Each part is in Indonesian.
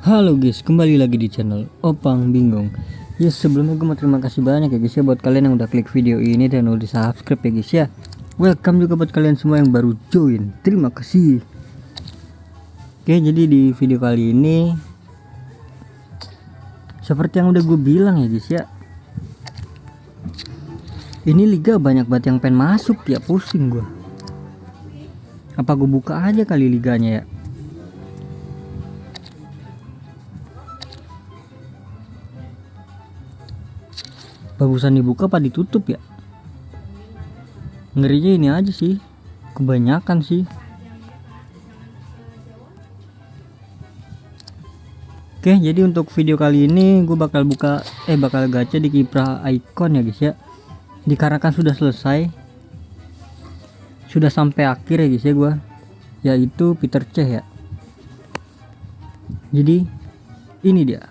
Halo guys, kembali lagi di channel Opang Bingung. Ya sebelumnya gue mau terima kasih banyak ya guys ya buat kalian yang udah klik video ini dan udah subscribe ya guys ya. Welcome juga buat kalian semua yang baru join. Terima kasih. Oke, jadi di video kali ini seperti yang udah gue bilang ya guys ya, ini liga banyak banget yang pengen masuk ya, pusing gue. Apa gue buka aja kali liganya ya? Bagusan dibuka apa ditutup ya? Ngerinya ini aja sih, kebanyakan sih. Oke, jadi untuk video kali ini gue bakal bakal gacha di kiprah icon ya guys ya. Dikarenakan sudah selesai, sudah sampai akhir ya guys ya gue, yaitu Peter C ya. Jadi ini dia,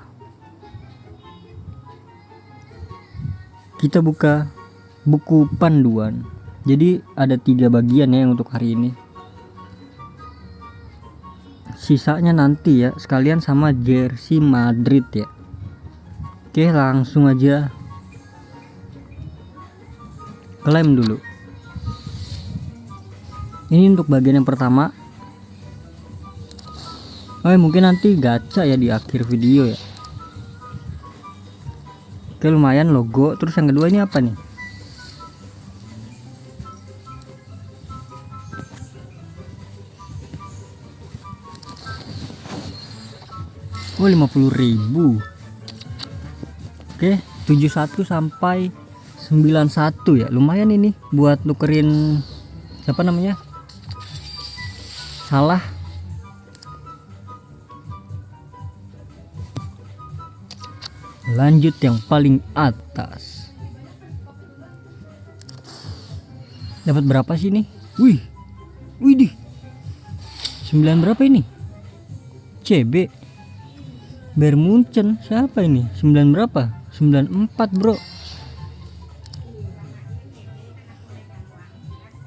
kita buka buku panduan. Jadi ada 3 bagian ya untuk hari ini, sisanya nanti ya sekalian sama jersey Madrid ya. Oke, langsung aja klaim dulu. Ini untuk bagian yang pertama. Mungkin nanti gacha ya di akhir video ya. Oke, lumayan logo. Terus yang kedua ini apa nih? Oh, 50.000. Oke, 71 sampai 91 ya. Lumayan ini buat nukerin siapa namanya? Salah. Lanjut yang paling atas. Dapat berapa sih nih? Widih. 9 berapa ini? CB Bermunchen siapa ini? 9 berapa? 94 bro.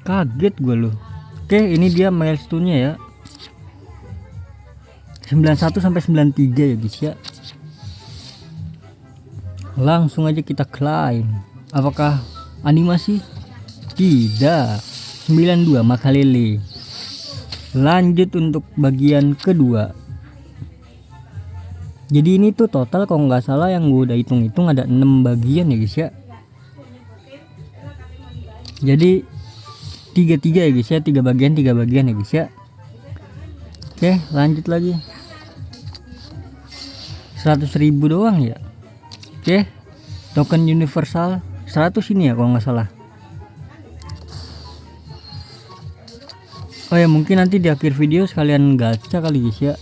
Kaget gue loh. Oke, ini dia milestone-nya ya. 91 sampai 93 ya guys ya. Langsung aja kita klaim. Apakah animasi? Tidak. 92 Makalele. Lanjut untuk bagian kedua. Jadi ini tuh total kalau nggak salah yang gue udah hitung-hitung ada 6 bagian ya guys ya. Jadi 3 ya guys ya, 3 bagian ya guys ya. Oke, lanjut lagi. 100.000 doang ya. Oke, token universal 100 ini ya kalau nggak salah. Oh ya, mungkin nanti di akhir video sekalian gacha kali guys ya.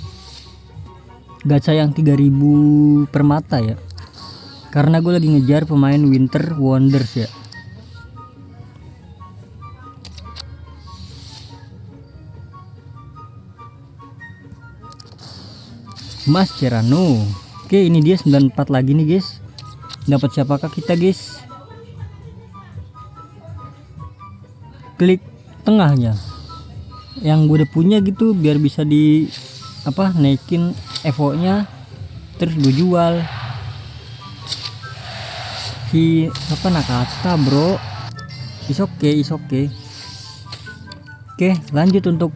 Gacha yang 3000 permata ya, karena gue lagi ngejar pemain Winter Wonders ya. Mascherano. Oke, ini dia 94 lagi nih guys. Dapat siapakah kita guys? Klik tengahnya yang gue udah punya gitu, biar bisa di naikin Evo nya, terus gue jual. Si Nakata bro, is okay. Oke, lanjut untuk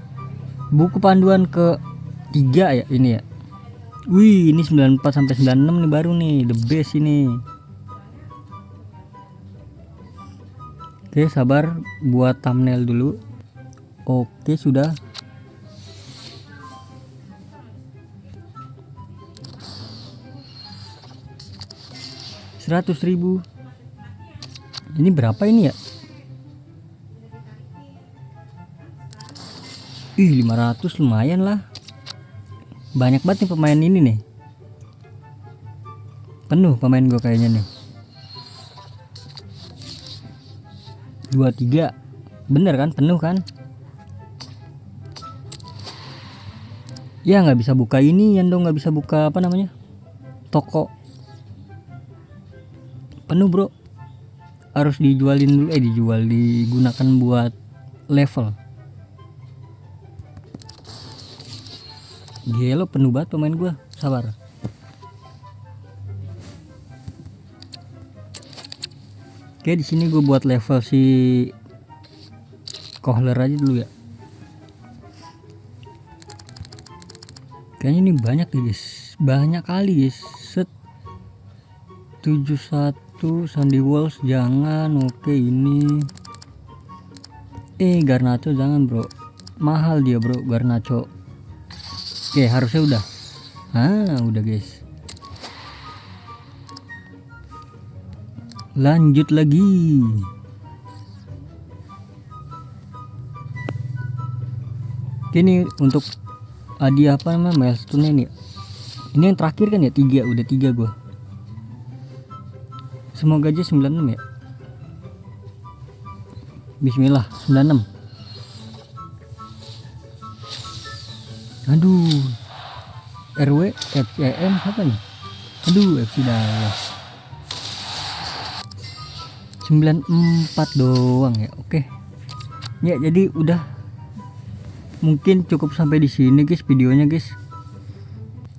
buku panduan ke 3 ya ini ya. Wih, ini 94 sampai 96 nih, baru nih the best ini. Oke, sabar buat thumbnail dulu. Oke, sudah. $100.000. Ini berapa ini ya? 500, lumayan lah. Banyak banget nih pemain ini nih. Penuh pemain gue kayaknya nih. 23. Bener kan? Penuh kan? Ya nggak bisa buka ini ya dong, nggak bisa buka toko. Penuh bro, harus dijualin dulu, digunakan buat level. Gelo, penuh banget pemain gua. sabar. Oke, di sini gue buat level si Kohler aja dulu ya. Kayaknya ini banyak ya guys, banyak kali guys. Set 71 Sandy Walsh jangan. Oke, ini Garnacho jangan bro, mahal dia bro Garnacho. Oke, harusnya udah. Udah guys. Lanjut lagi. Ini untuk hadiah apa namanya, milestone ini. Ini yang terakhir kan ya, 3, udah 3 gua. Semoga aja 96 ya. Bismillah 96. Aduh. RW FCM siapa nih? Aduh, FC Dallas. 94 doang ya. Oke. Ya, jadi udah mungkin cukup sampai di sini guys videonya guys.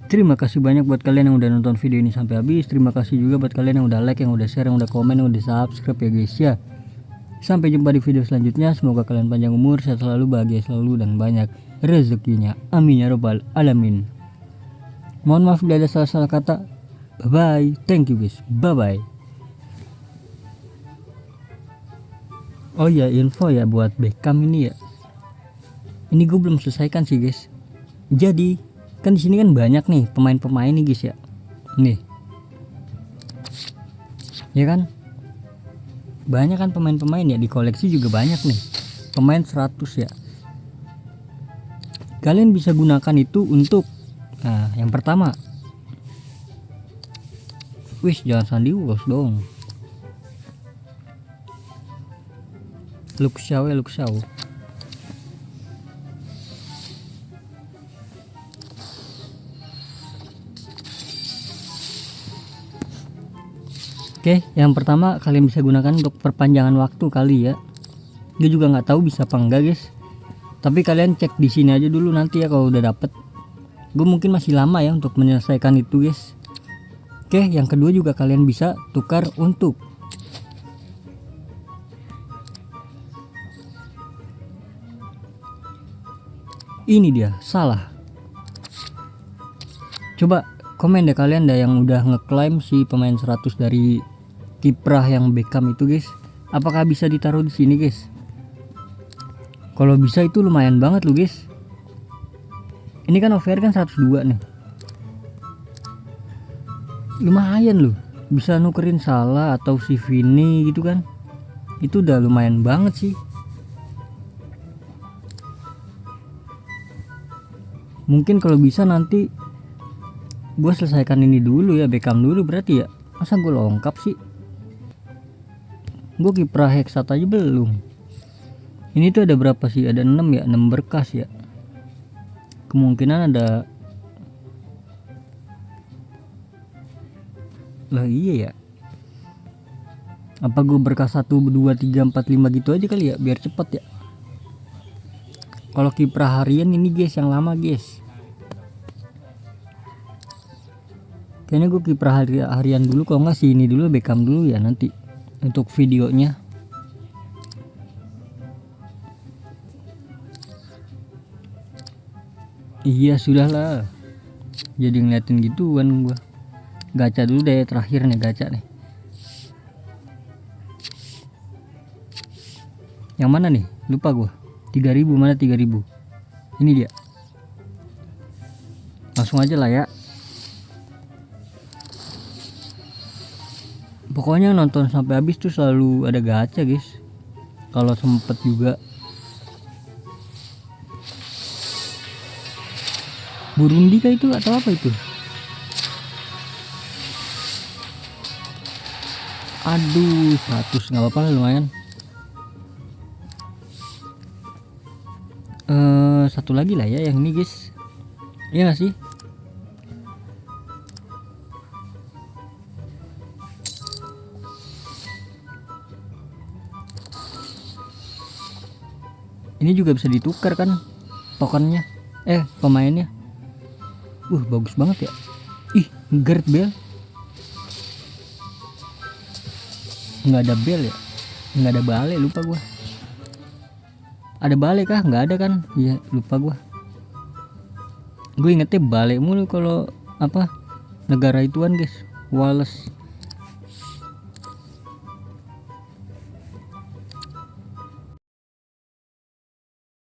Terima kasih banyak buat kalian yang udah nonton video ini sampai habis. Terima kasih juga buat kalian yang udah like, yang udah share, yang udah komen, yang udah subscribe ya guys ya. Sampai jumpa di video selanjutnya. Semoga kalian panjang umur, sehat selalu, bahagia selalu, dan banyak rezekinya. Amin ya robbal alamin. Mohon maaf bila ada salah-salah kata. Bye bye. Thank you guys. Bye bye. Oh ya, info ya buat Beckham ini ya. Ini gue belum selesaikan sih guys. Jadi kan di sini kan banyak nih pemain-pemain nih guys ya. Nih, ya kan? Banyak kan pemain-pemain ya, di koleksi juga banyak nih. Pemain 100 ya. Kalian bisa gunakan itu untuk yang pertama. Wis, jangan Sandy Walsh dong. Luke Shaw. Oke, yang pertama kalian bisa gunakan untuk perpanjangan waktu kali ya. Gue juga nggak tahu bisa apa enggak guys. Tapi kalian cek di sini aja dulu nanti ya kalau udah dapet. Gue mungkin masih lama ya untuk menyelesaikan itu guys. Oke, yang kedua juga kalian bisa tukar untuk ini dia, salah. Coba komen deh kalian dah yang udah ngeklaim si pemain 100 dari kiprah yang Beckham itu guys. Apakah bisa ditaruh di sini guys? Kalau bisa itu lumayan banget loh guys. Ini kan OVR kan 102 nih. Lumayan loh. Bisa nukerin Salah atau si Vini gitu kan. Itu udah lumayan banget sih. Mungkin kalau bisa nanti gue selesaikan ini dulu ya, Beckham dulu berarti ya. Masa gue lengkap sih? Gue kiprah Hexat aja belum. Ini tuh ada berapa sih? Ada 6 ya, 6 berkas ya. Kemungkinan ada. Lah iya ya. Apa gue berkas 1, 2, 3, 4, 5 gitu aja kali ya, biar cepet ya. Kalau kiprah harian ini guys yang lama guys. Kayaknya gue kiprah harian dulu, kalau nggak sih ini dulu, Beckham dulu ya nanti untuk videonya. Iya sudahlah. Jadi ngeliatin gituan gue. Gacha dulu deh, terakhir nih gacha nih. Yang mana nih? Lupa gue. 3000 mana 3000? Ini dia. Langsung aja lah ya. Pokoknya nonton sampai habis tuh selalu ada gacha guys. Kalau sempet juga. Burundi kah itu atau apa itu? Aduh, 100 nggak apa-apa lah, lumayan. Satu lagi lah ya yang ini guys. Iya gak sih? Ini juga bisa ditukar kan tokennya, pemainnya. Bagus banget ya. Ih, Gareth Bale. Nggak ada Bale ya, nggak ada Bale, lupa gua. Ada Bale kah? Nggak ada kan? Iya, lupa gua. Gue ingetnya Bale mulu kalau apa negara ituan guys, Wallace.